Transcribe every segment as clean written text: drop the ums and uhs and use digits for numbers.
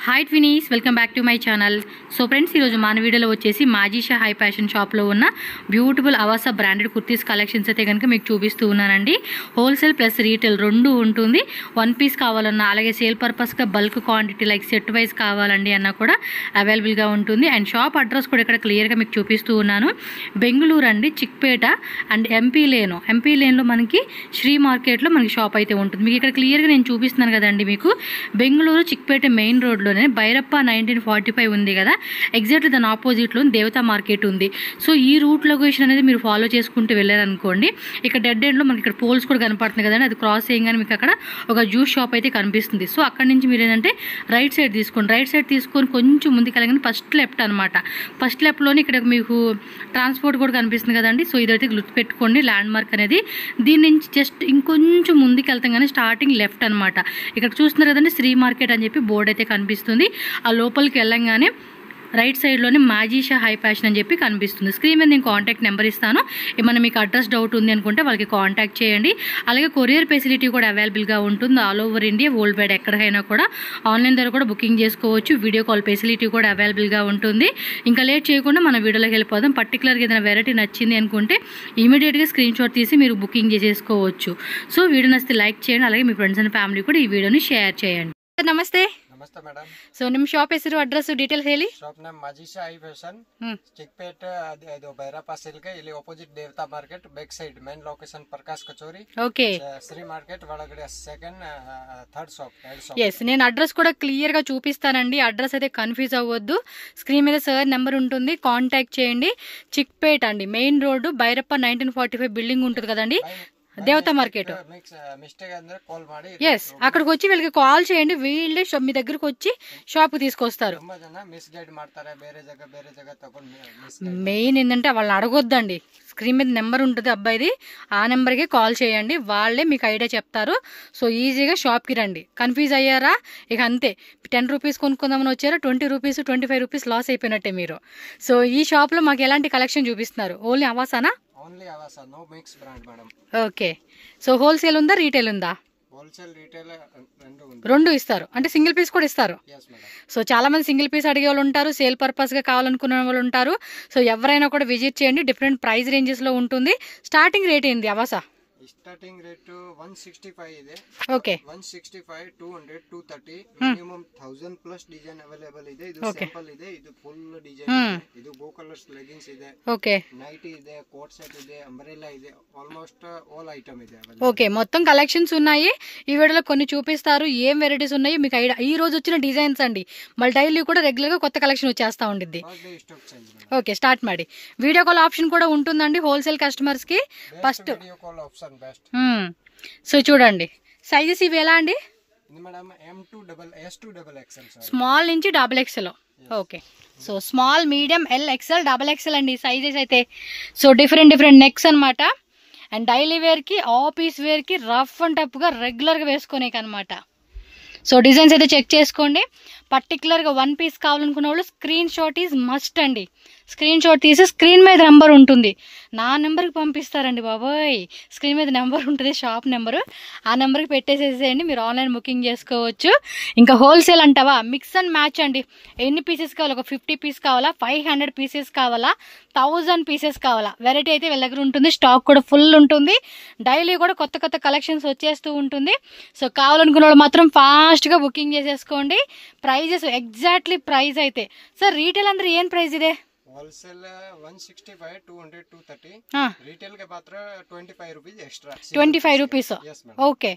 Hi twinnies, welcome back to my channel. So friends, ఈరోజు మన వీడియోలో వచ్చేసి మాజీషా హై ఫ్యాషన్ షాప్లో ఉన్న beautiful Avasa branded kurtis collections అయితే కనుక మీకు చూపిస్తూ ఉన్నానండి. హోల్సేల్ ప్లస్ రీటైల్ రెండు ఉంటుంది. వన్ పీస్ కావాలన్నా, అలాగే సేల్ పర్పస్గా bulk quantity like set wise కావాలండి అన్నా కూడా అవైలబుల్గా ఉంటుంది. అండ్ షాప్ అడ్రస్ కూడా ఇక్కడ క్లియర్గా మీకు చూపిస్తూ ఉన్నాను. బెంగళూరు అండి, చిక్పేట అండ్ ఎంపీ లేన్లో మనకి శ్రీ మార్కెట్లో మనకి షాప్ అయితే ఉంటుంది. మీకు ఇక్కడ క్లియర్గా నేను చూపిస్తున్నాను కదండి. మీకు బెంగళూరు చిక్పేట మెయిన్ రోడ్లో బైరప్ప 1945 ఉంది కదా, ఎగ్జాక్ట్లీ దాని ఆపోజిట్లో దేవతా మార్కెట్ ఉంది. సో ఈ రూట్ లొకేషన్ అనేది మీరు ఫాలో చేసుకుంటూ వెళ్ళారనుకోండి, ఇక్కడ డెడ్ ఎండ్లో మనకి ఇక్కడ పోల్స్ కూడా కనపడుతుంది కదండి. అది క్రాస్ చేయగానే మీకు అక్కడ ఒక జ్యూస్ షాప్ అయితే కనిపిస్తుంది. సో అక్కడ నుంచి మీరు ఏంటంటే రైట్ సైడ్ తీసుకొని కొంచెం ముందుకు వెళ్ళగానే ఫస్ట్ లెఫ్ట్ అనమాట. ఫస్ట్ లెఫ్ట్లోని ఇక్కడ మీకు ట్రాన్స్పోర్ట్ కూడా కనిపిస్తుంది కదండి. సో ఇదైతే గుర్తుపెట్టుకోండి ల్యాండ్ మార్క్ అనేది. దీని నుంచి జస్ట్ ఇంకొంచెం ముందుకు వెళ్తాం కానీ స్టార్టింగ్ లెఫ్ట్ అనమాట. ఇక్కడ చూస్తున్నారు కదండి శ్రీ మార్కెట్ అని చెప్పి బోర్డు అయితే కనిపిస్తుంది. ఆ లోపలికి వెళ్ళంగానే రైట్ సైడ్లోనే మాజీషా హై ఫ్యాషన్ అని చెప్పి కనిపిస్తుంది. స్క్రీన్ మీద నేను కాంటాక్ట్ నెంబర్ ఇస్తాను. ఏమైనా మీకు అడ్రస్ డౌట్ ఉంది అనుకుంటే వాళ్ళకి కాంటాక్ట్ చేయండి. అలాగే కొరియర్ ఫెసిలిటీ కూడా అవైలబుల్గా ఉంటుంది. All over India, world wide ఎక్కడికైనా కూడా ఆన్లైన్ ద్వారా కూడా బుకింగ్ చేసుకోవచ్చు. వీడియో కాల్ ఫెసిలిటీ కూడా అవైలబుల్గా ఉంటుంది. ఇంకా లేట్ చేయకుండా మన వీడియోలోకి వెళ్ళిపోదాం. పర్టికులర్గా ఏదైనా వెరైటీ నచ్చింది అనుకుంటే ఇమీడియట్గా స్క్రీన్ షాట్ తీసి మీరు బుకింగ్ చేసేసుకోవచ్చు. సో వీడియో నచ్చితే లైక్ చేయండి. అలాగే మీ ఫ్రెండ్స్ అండ్ ఫ్యామిలీ కూడా ఈ వీడియోని షేర్ చేయండి. ನಮಸ್ತೆ. ನಮಸ್ತೆ ಮೇಡಮ್. ಸೊ ನಿಮ್ಮ ಶಾಪ್ ಹೆಸರು, ಅಡ್ರೆಸ್, ಡೀಟೇಲ್ಸ್ ಹೇಳಿ. Shop name Majisha high fashion, Chickpet, ಇದು ಭೈರಪ್ಪ ಸಿಲ್ಕ್, ಇಲ್ಲಿ opposite Devata market, back side main location Prakash Kachori. Okay. Shri market ಒಳಗಡೆ ಸೆಕೆಂಡ್ థర్డ్ షాప్. ఎస్, నేను అడ్రస్ కూడా క్లియర్ గా చూపిస్తానండి. అడ్రస్ అయితే కన్ఫ్యూజ్ అవ్వద్దు. స్క్రీన్ మీద సార్ నెంబర్ ఉంటుంది, కాంటాక్ట్ చేయండి. చిక్పేట్ అండి, మెయిన్ రోడ్డు, భైరప్ప 1945 బిల్డింగ్ ఉంటుంది కదండి, దేవతా మార్కెట్. ఎస్, అక్కడికి వచ్చి వీళ్ళకి కాల్ చేయండి. వీళ్ళే మీ దగ్గరకు వచ్చి షాప్ తీసుకొస్తారు. మెయిన్ ఏంటంటే వాళ్ళని అడగొద్దండి. స్క్రీన్ మీద నెంబర్ ఉంటుంది అబ్బాయిది, ఆ నెంబర్కి కాల్ చేయండి. వాళ్ళే మీకు ఐడియా చెప్తారు. సో ఈజీగా షాప్కి రండి. కన్ఫ్యూజ్ అయ్యారా, ఇక అంతే. 10 రూపీస్ కొనుక్కుందామని వచ్చారా, 20 రూపీస్ 25 రూపీస్ లాస్ అయిపోయినట్టే మీరు. సో ఈ షాప్లో మాకు ఎలాంటి కలెక్షన్ చూపిస్తున్నారు? ఓన్లీ అవాసానా? Only Avaasa, no mix brand madam. Okay. So wholesale ఉందా, రీటైల్ ఉందా? హోల్సేల్, రీటైల్ రెండు ఇస్తారు. అంటే సింగిల్ పీస్ కూడా ఇస్తారు. సో చాలా మంది సింగిల్ పీస్ అడిగే వాళ్ళు ఉంటారు, సేల్ పర్పస్ గా కావాలనుకునే వాళ్ళు ఉంటారు. సో ఎవరైనా కూడా విజిట్ చేయండి. డిఫరెంట్ ప్రైస్ రేంజెస్ లో ఉంటుంది. స్టార్టింగ్ రేట్ ఏంది అవాసా? స్టార్టింగ్ రేట్ 165 ಇದೆ. Okay. 165, 200, 230, minimum 1000 plus design available ಇದೆ. ಇದು సింపుల్ ಇದೆ, ಇದು ಫುಲ್ ಡಿಸೈನ್ ಇದೆ. ಇದು ಗೋ ಕಲರ್ಸ್ ಲೆಗಿನ್ಸ್ ಇದೆ. ఓకే. నైటీ ಇದೆ, కోట్ సెట్ ಇದೆ, అంబ్రెల్లా ಇದೆ. ఆల్మోస్ట్ ఆల్ ఐటమ్ ಇದೆ. ఓకే, మొత్తం కలెక్షన్స్ ఉన్నాయి. ఈ వీడియోలో కొన్ని చూపిస్తారు. ఏం వెరైటీస్ ఉన్నాయి మీకు ఐడియా. ఈ రోజు వచ్చిన డిజైన్స్ అండి. మళ్ళీ డైలీ కూడా రెగ్యులర్ గా కొత్త కలెక్షన్ వచ్చేస్తా ఉండిద్ది. ఓకే, స్టార్ట్ ಮಾಡಿ. వీడియో కాల్ ఆప్షన్ కూడా ఉంటుందండి హోల్సేల్ కస్టమర్స్ కి. First video call option best. So చూడండి సైజెస్ ఇవి ఎలా అండి? స్మాల్ నుంచి XXL. Okay. So small, medium, XL, XXL అండి సైజెస్ అయితే. సో డిఫరెంట్ నెక్స్ అనమాట. అండ్ డైలీ వేర్ కి, ఆఫీస్ వేర్ కి, రఫ్ అండ్ టఫ్ గా రెగ్యులర్ గా వేసుకునే అనమాట. సో డిజైన్స్ అయితే చెక్ చేసుకోండి. పర్టికులర్గా వన్ పీస్ కావాలనుకున్న వాళ్ళు స్క్రీన్ షాట్ ఈజ్ మస్ట్ అండి. స్క్రీన్ షాట్ తీసి స్క్రీన్ మీద నెంబర్ ఉంటుంది, నా నెంబర్కి పంపిస్తారండి బాబోయ్. స్క్రీన్ మీద నెంబర్ ఉంటుంది, షాప్ నెంబరు. ఆ నెంబర్కి పెట్టేసేసేయండి, మీరు ఆన్లైన్ బుకింగ్ చేసుకోవచ్చు. ఇంకా హోల్సేల్ అంటావా, మిక్స్ అండ్ మ్యాచ్ అండి. ఎన్ని పీసెస్ కావాలి? ఒక 50 పీస్ కావాలా, 500 పీసెస్ కావాలా, 1000 పీసెస్ కావాలా? వెరైటీ అయితే వీళ్ళ దగ్గర ఉంటుంది. స్టాక్ కూడా ఫుల్ ఉంటుంది. డైలీ కూడా కొత్త కలెక్షన్స్ వచ్చేస్తూ ఉంటుంది. సో కావాలనుకున్న వాళ్ళు మాత్రం ఫాస్ట్గా బుకింగ్ చేసేసుకోండి. ప్రైజెస్ ఎగ్జాక్ట్లీ ప్రైస్ అయితే సార్ రీటైల్ ಅಂದ್ರೆ ఏం ప్రైస్ ಇದೆ? होलसेल 165, 200, 230, రీటైల్ కి మాత్ర 25 rupees extra. 25 rupees. Okay.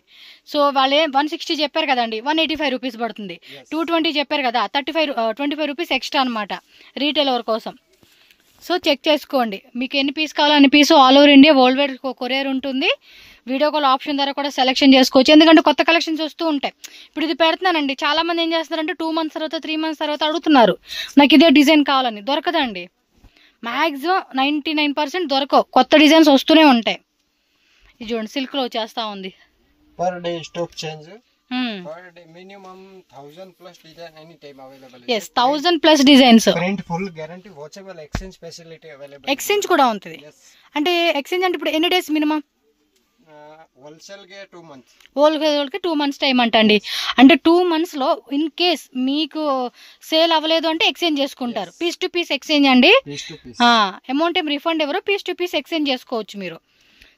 So వాళ్ళే 160 చెప్పారు కదండి, 185 రూపీస్ పడుతుంది. 220 చెప్పారు కదా, 25 రూపీస్ ఎక్స్ట్రా అనమాట రీటైల్ ఓవర్ కోసం. సో చెక్ చేసుకోండి. మీకు ఎన్ని పీస్ కావాలో అన్ని piece all over India, world wide courier ఉంటుంది. వీడియో కాల్ ఆప్షన్ ద్వారా కూడా సెలెక్షన్ చేసుకోవచ్చు. ఎందుకంటే కొత్త కలెక్షన్స్ వస్తూ ఉంటాయి. ఇప్పుడు ఇది పెడుతున్నానండి, చాలా మంది ఏం చేస్తున్నారంటే 2 మంత్స్ తర్వాత, 3 మంత్స్ తర్వాత అడుగుతున్నారు నాకు ఇదే డిజైన్ కావాలని. దొరకదండి, మ్యాక్సిమం 99% దొరకవు. కొత్త డిజైన్స్ వస్తూనే ఉంటాయి. ఇది చూడండి సిల్క్ లో వచ్చేస్తా ఉంది. Per day stock change. Per day minimum 1000 plus design any time available. Yes, 1000 plus designs. Print full guarantee, watchable exchange facility available. Exchange కూడా ఉంటుంది. అంటే ఎక్స్చేంజ్ అంటే ఇప్పుడు ఎన్ని డేస్ మినిమం? హోల్సేల్ ಗೆ 2 మంత్స్, హోల్సేల్కి 2 మంత్స్ టైం అంటండి. అంటే 2 మంత్స్లో ఇన్ కేస్ మీకు సేల్ అవ్వలేదు అంటే ఎక్స్చేంజ్ చేసుకుంటారు. పీస్ టు పీస్ ఎక్స్చేంజ్ అండి. అమౌంట్ ఏం రిఫండ్ ఎవరు, పీస్ టు పీస్ ఎక్స్చేంజ్ చేసుకోవచ్చు మీరు.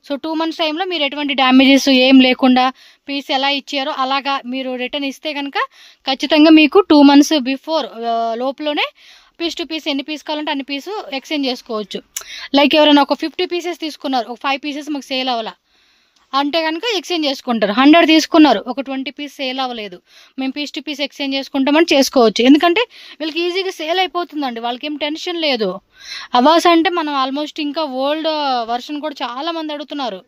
సో 2 మంత్స్ టైంలో మీరు ఎటువంటి డ్యామేజెస్ ఏం లేకుండా పీస్ ఎలా ఇచ్చారో అలాగా మీరు రిటర్న్ ఇస్తే కనుక ఖచ్చితంగా మీకు 2 మంత్స్ బిఫోర్ లోపలనే పీస్ టు పీస్ ఎన్ని పీస్ కావాలంటే అన్ని పీసు ఎక్స్చేంజ్ చేసుకోవచ్చు. లైక్ ఎవరైనా ఒక 50 పీసెస్ తీసుకున్నారు, ఒక 5 పీసెస్ మాకు సేల్ అవ్వాలా అంటే కనుక ఎక్స్చేంజ్ చేసుకుంటారు. 100 తీసుకున్నారు, ఒక 20 పీస్ సేల్ అవ్వలేదు, మేము పీస్ టు పీస్ ఎక్స్చేంజ్ చేసుకుంటామని చేసుకోవచ్చు. ఎందుకంటే వీళ్ళకి ఈజీగా సేల్ అయిపోతుందండి, వాళ్ళకి ఏం టెన్షన్ లేదు. అవాస అంటే మనం ఆల్మోస్ట్ ఇంకా ఓల్డ్ వర్షన్ కూడా చాలా మంది అడుగుతున్నారు,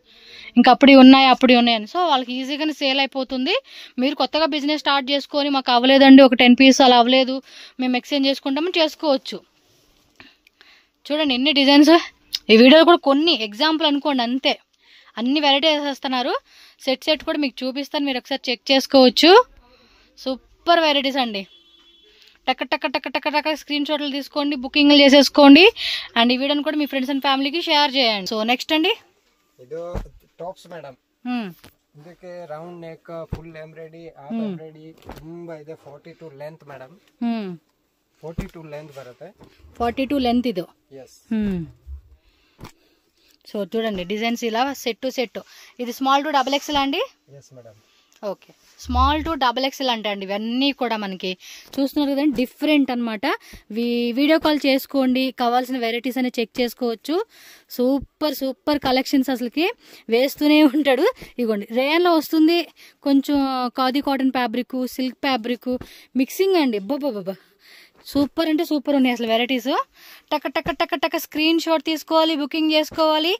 ఇంకా అప్పుడు ఉన్నాయని. సో వాళ్ళకి ఈజీగానే సేల్ అయిపోతుంది. మీరు కొత్తగా బిజినెస్ స్టార్ట్ చేసుకొని మాకు అవ్వలేదండి, ఒక 10 పీస్ అలా అవ్వలేదు, మేము ఎక్స్చేంజ్ చేసుకుంటామని చేసుకోవచ్చు. చూడండి ఎన్ని డిజైన్స్. ఈ వీడియోలో కూడా కొన్ని ఎగ్జాంపుల్ అనుకోండి అంతే, అన్ని వెరైటీస్ వేస్తున్నారు. సెట్ కూడా మీకు చూపిస్తాను, మీరు ఒకసారి చెక్ చేసుకోవచ్చు. సూపర్ వెరైటీస్ అండి. టక్ టక్ టక్ టక్ టక్ స్క్రీన్ షాట్లు తీసుకోండి, బుకింగ్లు చేసేసుకోండి. అండ్ ఈ వీడియోని కూడా మీ ఫ్రెండ్స్ అండ్ ఫ్యామిలీకి షేర్ చేయండి. సో నెక్స్ట్ అండి, ಇದು ಟಾಪ್ಸ್ ಮೇಡಮ್. ಇದಕ್ಕೆ round neck, full embroidery, half embroidery ತುಂಬಾ ಇದೆ. 42 ಲೆಂತ್ ಮೇಡಮ್, 42 ಲೆಂತ್ ಬರುತ್ತೆ. 42 లెంత్ ఇది. ఎస్. సో చూడండి డిజైన్స్ ఇలా సెట్ టు సెట్. ఇది స్మాల్ టు డబుల్ ఎక్స్ఎల్ అండి. Yes madam. Okay, small to double XL అంటే అండి ఇవన్నీ కూడా మనకి చూస్తున్నారు కదండి, డిఫరెంట్ అనమాట. వీడియో కాల్ చేసుకోండి, కావాల్సిన వెరైటీస్ అని చెక్ చేసుకోవచ్చు. సూపర్ సూపర్ కలెక్షన్స్, అసలుకి వేస్తూనే ఉంటాడు. ఇగోండి రేయన్లో వస్తుంది, కొంచెం khadi cotton fabric, silk fabric mixing అండి. బాబా సూపర్ అంటే సూపర్ ఉన్నాయి అసలు వెరైటీస్. టక్ టక్ టక్ టక్ స్క్రీన్ షాట్ తీసుకోవాలి, బుకింగ్ చేసుకోవాలి.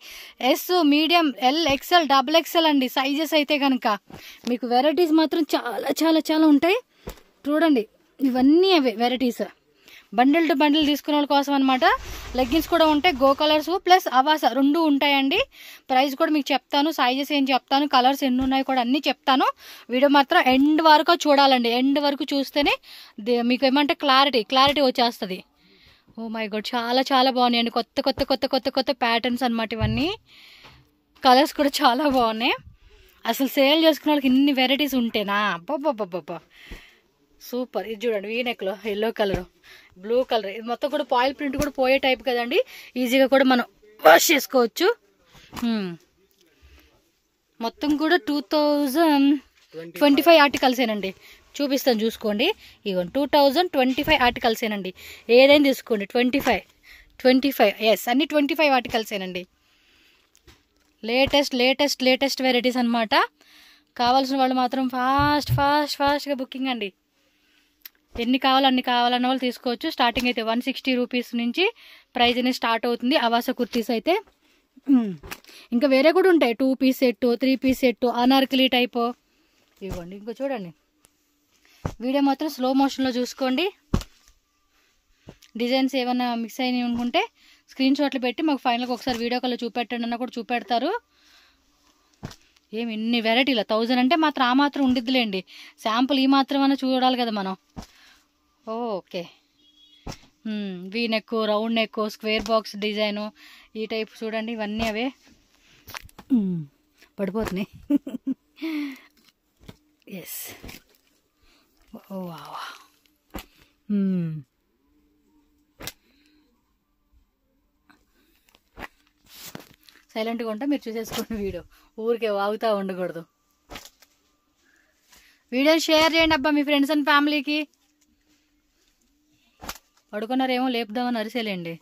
S, medium, L, XL, double XL అండి సైజెస్ అయితే కనుక. మీకు వెరైటీస్ మాత్రం చాలా చాలా చాలా ఉంటాయి. చూడండి ఇవన్నీ అవే వెరైటీస్. బండిల్ టు బండిల్ తీసుకునే వాళ్ళ కోసం అనమాట. లెగ్గిన్స్ కూడా ఉంటాయి, గో కలర్స్ ప్లస్ అవాస 2 ఉంటాయండి. ప్రైస్ కూడా మీకు చెప్తాను, సైజెస్ ఏం చెప్తాను, కలర్స్ ఎన్ని ఉన్నాయి కూడా అన్నీ చెప్తాను. వీడియో మాత్రం ఎండ్ వరకు చూడాలండి, ఎండ్ వరకు చూస్తేనే మీకు ఏమంటే క్లారిటీ వచ్చేస్తుంది. ఓ మై గాడ్, చాలా చాలా బాగున్నాయండి. కొత్త కొత్త కొత్త కొత్త కొత్త ప్యాటర్న్స్ అనమాట ఇవన్నీ. కలర్స్ కూడా చాలా బాగున్నాయి. అసలు సేల్ చేసుకునే వాళ్ళకి ఇన్ని వెరైటీస్ ఉంటేనా అబ్బా సూపర్. ఇది చూడండి వీనెక్లో ఎల్లో కలర్, బ్లూ కలర్, ఇది మొత్తం కూడా పాయిల్ ప్రింట్ కూడా పోయే టైప్ కదండి, ఈజీగా కూడా మనం వాష్ చేసుకోవచ్చు. మొత్తం కూడా 2025 ఆర్టికల్సేనండి. చూపిస్తాను చూసుకోండి. ఇగో 2025 ఆర్టికల్సేనండి. ఏదైనా తీసుకోండి 25 ఎస్, అన్ని 25 ఆర్టికల్సేనండి. లేటెస్ట్ వెరైటీస్ అనమాట. కావాల్సిన వాళ్ళు మాత్రం ఫాస్ట్గా బుకింగ్ అండి. ఎన్ని కావాలో అన్ని కావాలన్న వాళ్ళు తీసుకోవచ్చు. స్టార్టింగ్ అయితే 160 రూపీస్ నుంచి ప్రైజ్ అనేది స్టార్ట్ అవుతుంది అవాస కుర్తీస్ అయితే. ఇంకా వేరే కూడా ఉంటాయి, 2 piece set, 3 piece set, anarkali type. ఇవ్వండి ఇంకో చూడండి, వీడియో మాత్రం స్లో మోషన్లో చూసుకోండి. డిజైన్స్ ఏమైనా మిక్స్ అయినవి అనుకుంటే స్క్రీన్ షాట్లు పెట్టి మాకు ఫైనల్గా ఒకసారి వీడియో కాల్లో చూపెట్టండి అన్న కూడా చూపెడతారు. ఏమి ఇన్ని వెరైటీలు 1000 అంటే మాత్రం ఆ మాత్రం ఉండిద్దిలేండి. శాంపుల్ ఈ మాత్రం అన్నా చూడాలి కదా మనం. Okay, V neck, round neck, square box design ఈ టైప్ చూడండి, ఇవన్నీ అవే పడిపోతున్నాయి. ఎస్, ఓ వావ్. సైలెంట్గా ఉంటా, మీరు చూసేసుకోండి. వీడియో ఊరికే వాగుతూ ఉండకూడదు. వీడియో షేర్ చేయండి అబ్బా మీ ఫ్రెండ్స్ అండ్ ఫ్యామిలీకి. పడుకున్నారేమో లేపుదామని అరిసేలేండి.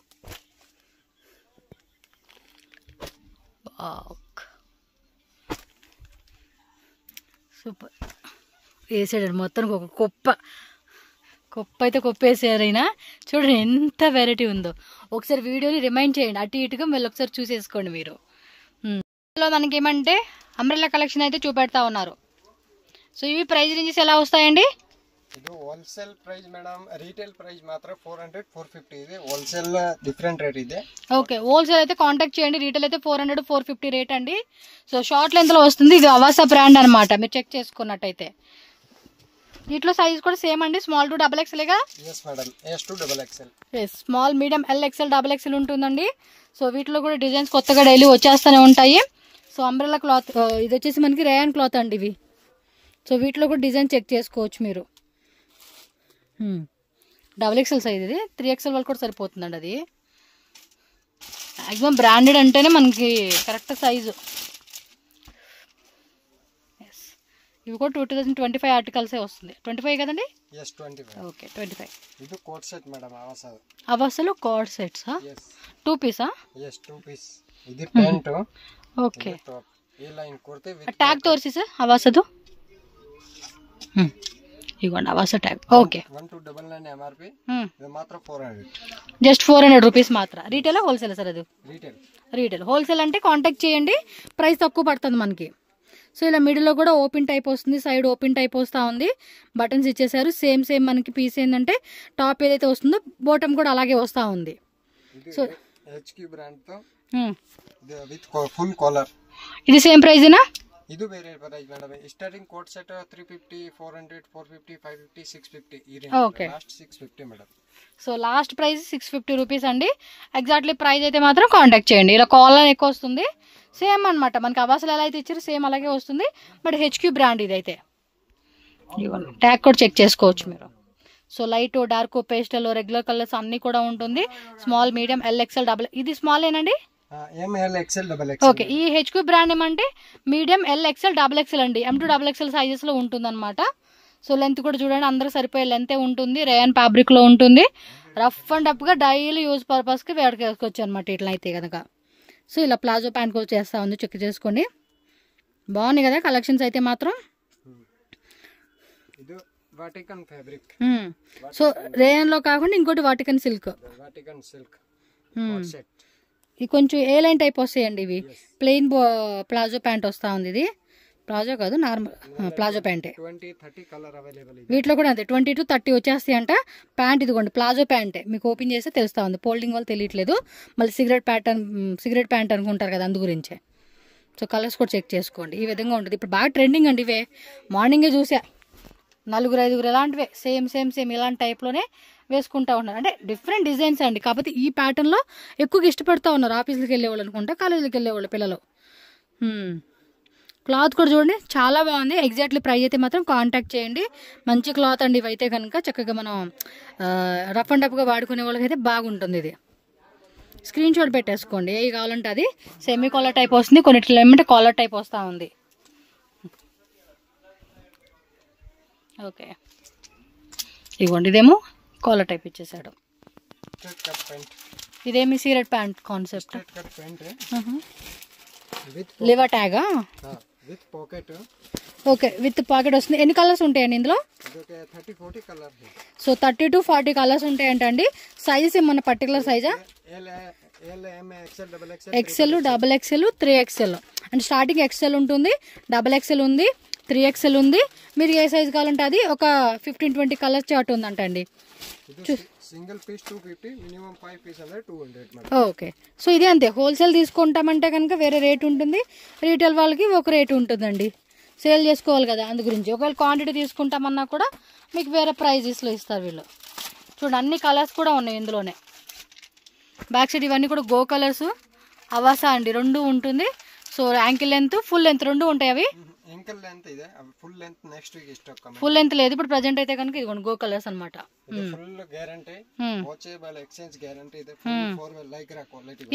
సూపర్ వేసాడు మొత్తానికి ఒక కుప్ప అయితే వేసారు అయినా. చూడండి ఎంత వెరైటీ ఉందో. ఒకసారి వీడియోని రిమైండ్ చేయండి, అటు ఇటుగా మళ్ళీ ఒకసారి చూసేసుకోండి మీరు. మనకి ఏమంటే అంబ్రెల్లా కలెక్షన్ అయితే చూపెడతా ఉన్నారు. సో ఇవి ప్రైస్ రేంజెస్ ఎలా వస్తాయండి? ಇದು wholesale price madam, retail price ಮಾತ್ರ 400-450 ಇದೆ. ಹೋಲ್ಸೇಲ್ డిఫరెంట్ రేట్ ಇದೆ. ఓకే, హోల్సేల్ అయితే కాంటాక్ట్ చేయండి, రీటైల్ అయితే 400-450 రేట్ అండి. సో షార్ట్ లెంత్ లో వస్తుంది. ఇది అవాస బ్రాండ్ అనమాట, మీరు చెక్ చేసుకున్నట్టయితే. వీటిలో సైజ్ కూడా సేమ్ అండి, స్మాల్ టు డబుల్ ఎక్స్ఎల్గా. Yes madam, S to double XL. S, small, medium, L, XL, double XL ఉంటుందండి. సో వీటిలో కూడా డిజైన్స్ కొత్తగా డైలీ వచ్చేస్తూనే ఉంటాయి. సో అంబ్రెల్లా క్లాత్, ఇది వచ్చేసి మనకి రేయాన్ క్లాత్ అండి ఇవి. సో వీటిలో కూడా డిజైన్ చెక్ చేసుకోవచ్చు మీరు. XXL సైజ్ ఇది, 3XL వాళ్ళు కూడా సరిపోతుందండి అది. మ్యాక్సిమం బ్రాండెడ్ అంటేనే మనకి కరెక్ట్ సైజు. ఇవి కూడా 2025 ఆర్టికల్సే వస్తుంది. 25 కదండి? yes 25. ఓకే 25. ఇది కోట్ సెట్ మేడం అవసలు కోడ్ సెట్స్. yes 2 పీసా? yes 2 piece. ఇది ప్యాంట్. ఓకే ఈ లైన్ కొడితే ట్యాగ్ తోరిసి సార్ అవసదు. ఇగోండి అవస ట్యాగ్. Okay 1299 MRP. ఇది మాత్రం 400. జస్ట్ 400 రూపీస్ మాత్రం. రీటైల్ హోల్సేల్ సార్ అది? రీటైల్. హోల్సేల్ అంటే కాంటాక్ట్ చేయండి, ప్రైస్ తక్కువ పడుతుంది మనకి. సో ఇలా మిడిల్లో కూడా ఓపెన్ టైప్ వస్తుంది, సైడ్ ఓపెన్ టైప్ వస్తూ ఉంది. బటన్స్ ఇచ్చేసారు. సేమ్ మనకి పీస్ ఏంటంటే టాప్ ఏదైతే వస్తుందో బాటమ్ కూడా అలాగే వస్తూ ఉంది. సో HQ బ్రాండ్ తో విత్ ఫుల్ కాలర్. ఇది సేమ్ ప్రైజేనా? ఇది వేరే price madam. Starting coat set 350, 400, 450, 550, 650 ఈ range. Okay last 650 madam. So last price 650 rupees అండి. ఎగ్జాక్ట్లీ ప్రైస్ అయితే మాత్రం కాంటాక్ట్ చేయండి. ఇలా కాలర్ ఎక్కువ వస్తుంది, సేమ్ అనమాట. మనకి అవాసులు ఎలా అయితే ఇచ్చారు సేమ్ అలాగే వస్తుంది. బట్ HQ బ్రాండ్ ఇదైతే. ట్యాగ్ కూడా చెక్ చేసుకోవచ్చు మీరు. So light, dark, pastel, regular colours అన్ని కూడా ఉంటుంది. Small, medium, LXL, double. ఇది స్మాల్ ఏనండి? ML, XL, XXL. ఓకే. ఈ HQ బ్రాండ్ ఏమంటే మీడియం, LXL, XXL అండి. M2 XXL సైజెస్ లో ఉంటుంది అనమాట. సో లెంత్ కూడా చూడండి, అందరూ సరిపోయే లెంతే ఉంటుంది. రేయన్ ఫ్యాబ్రిక్ లో ఉంటుంది. రఫ్ అండ్ టఫ్ గా డైలీ యూజ్ పర్పస్ కి వేడుకోవచ్చు అనమాట ఇట్లా అయితే కనుక. సో ఇలా ప్లాజో ప్యాంట్ కూడా చేస్తా ఉంది, చెక్ చేసుకోండి. బాగుంది కదా కలెక్షన్స్ అయితే మాత్రం. Vatican fabric. సో రేయన్ లో కాకుండా ఇంకోటి వాటికన్ సిల్క్. ఇది కొంచెం ఏ లైన్ టైప్ వస్తాయండి ఇవి. ప్లెయిన్ ప్లాజో ప్యాంట్ వస్తా ఉంది. ఇది ప్లాజో కాదు, నార్మల్ ప్లాజో ప్యాంటే. వీటిలో కూడా అంతే 20 to 30 వచ్చేస్తాయి అంట. ప్యాంట్ ఇదిగోండి ప్లాజో ప్యాంటే. మీకు ఓపెన్ చేస్తే తెలుస్తా ఉంది. ఫోల్డింగ్ వాళ్ళు తెలియట్లేదు. మళ్ళీ సిగరెట్ ప్యాంట్ అనుకుంటారు కదా, అందు గురించే. సో కలర్స్ కూడా చెక్ చేసుకోండి. ఈ విధంగా ఉంటుంది. ఇప్పుడు బాగా ట్రెండింగ్ అండి ఇవే. మార్నింగే చూసా 4-5 ఇలాంటివే సేమ్ ఇలాంటి టైప్లోనే వేసుకుంటా ఉన్నారు. అంటే డిఫరెంట్ డిజైన్స్ అండి. కాకపోతే ఈ ప్యాటర్న్లో ఎక్కువగా ఇష్టపడుతూ ఉన్నారు ఆఫీసులకు వెళ్ళేవాళ్ళు అనుకుంటా, కాలేజీలకు వెళ్ళేవాళ్ళు పిల్లలు. క్లాత్ కూడా చూడండి చాలా బాగుంది. ఎగ్జాక్ట్లీ ప్రైస్ అయితే మాత్రం కాంటాక్ట్ చేయండి. మంచి క్లాత్ అండి ఇవైతే కనుక. చక్కగా మనం రఫ్ అండ్ టఫ్గా వాడుకునే వాళ్ళకైతే బాగుంటుంది. ఇది స్క్రీన్ షాట్ పెట్టేసుకోండి. ఏవి కావాలంటే అది. సెమీ కాలర్ టైప్ వస్తుంది, కొన్నిట్లో ఏమంటే కాలర్ టైప్ వస్తూ ఉంది. ఓకే ఇదిగోండి, ఇదేమో కాలర్ టైప్ ఇచ్చేసాడు. ఇదేమి సిగరెట్ ప్యాంట్ కాన్సెప్ట్. లివర్ ట్యాగా? ఓకే, విత్ పాకెట్ వస్తుంది. ఎన్ని కలర్స్ ఉంటాయండి ఇందులో? సో 30 to 40 కలర్స్ ఉంటాయంటండి. సైజెస్ ఏమన్నా పర్టికులర్ సైజా? XL, XXL, 3XL. అంటే స్టార్టింగ్ XL ఉంటుంది, XXL ఉంది, 3XL ఉంది. మీరు ఏ సైజ్ కావాలంటే అది. ఒక 15-20 కలర్స్ చార్ట్ ఉందంటండి. సింగిల్ పీస్ 250, మినిమం 5 పీస్ అంటే 200. ఓకే. సో ఇది అంతే. హోల్సేల్ తీసుకుంటామంటే కనుక వేరే రేట్ ఉంటుంది, రీటైల్ వాళ్ళకి ఒక రేటు ఉంటుందండి. సేల్ చేసుకోవాలి కదా, అందు గురించి. ఒకవేళ క్వాంటిటీ తీసుకుంటామన్నా కూడా మీకు వేరే ప్రైజెస్లో ఇస్తారు వీళ్ళు. చూడండి అన్ని కలర్స్ కూడా ఉన్నాయి ఇందులోనే. బ్యాక్ సైడ్ ఇవన్నీ కూడా గో కలర్స్, అవాసా అండి, రెండు ఉంటుంది. So ankle length, full length రెండు ఉంటాయి. అవి ఫుల్ లెంత్ లేదు ఇప్పుడు ప్రజెంట్ అయితే కనుక. ఇదిగోండి గో కలర్స్ అనమాట.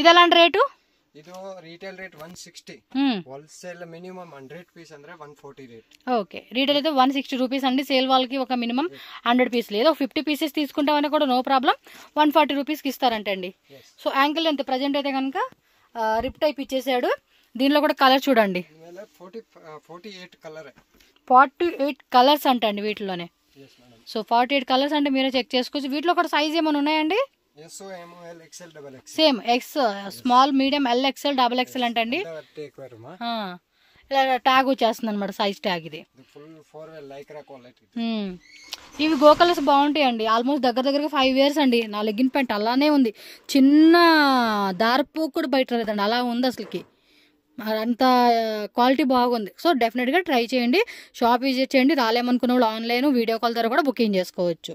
ఇది ఎలాంటి రేటు? ಇದು retail rate 160, wholesale minimum 100 piece ಅಂದ್ರೆ 140 రేట్. ఓకే, రీటైల్ అయితే 160 రూపీస్ అండి. సేల్ వాళ్ళకి ఒక మినిమం 100 పీస్ లేదు, 50 పీసెస్ తీసుకుంటామని కూడా నో ప్రాబ్లం 140 రూపీస్కి ఇస్తారంటండి. సో యాంకిల్ ఎంత ప్రజెంట్ అయితే కనుక రిప్ టైప్ ఇచ్చేసాడు. దీనిలో కూడా కలర్ చూడండి, 48 కలర్స్ అంటండి వీటిలోనే. సో 48 కలర్స్ అంటే మీరే చెక్ చేసుకోవచ్చు. వీటిలో కూడా సైజ్ ఏమైనా ఉన్నాయండి? Same X, small, medium, LXL, XXL అంటండి. ఇలా ట్యాగ్ వచ్చేస్తుంది అనమాట, సైజ్ ట్యాగ్ ఇది. ఇవి గో కలర్స్ బాగుంటాయండి. ఆల్మోస్ట్ దగ్గరగా 5 years అండి. నా లెగ్గిన్ ప్యాంట్ అలానే ఉంది, చిన్న దారపు కూడా బయట లేదండి, అలా ఉంది అసలుకి. అంత క్వాలిటీ బాగుంది. సో డెఫినెట్గా ట్రై చేయండి, షాప్ విజిట్ చేయండి. రాలేమనుకున్న వాళ్ళు ఆన్లైన్ వీడియో కాల్ ద్వారా కూడా బుకింగ్ చేసుకోవచ్చు.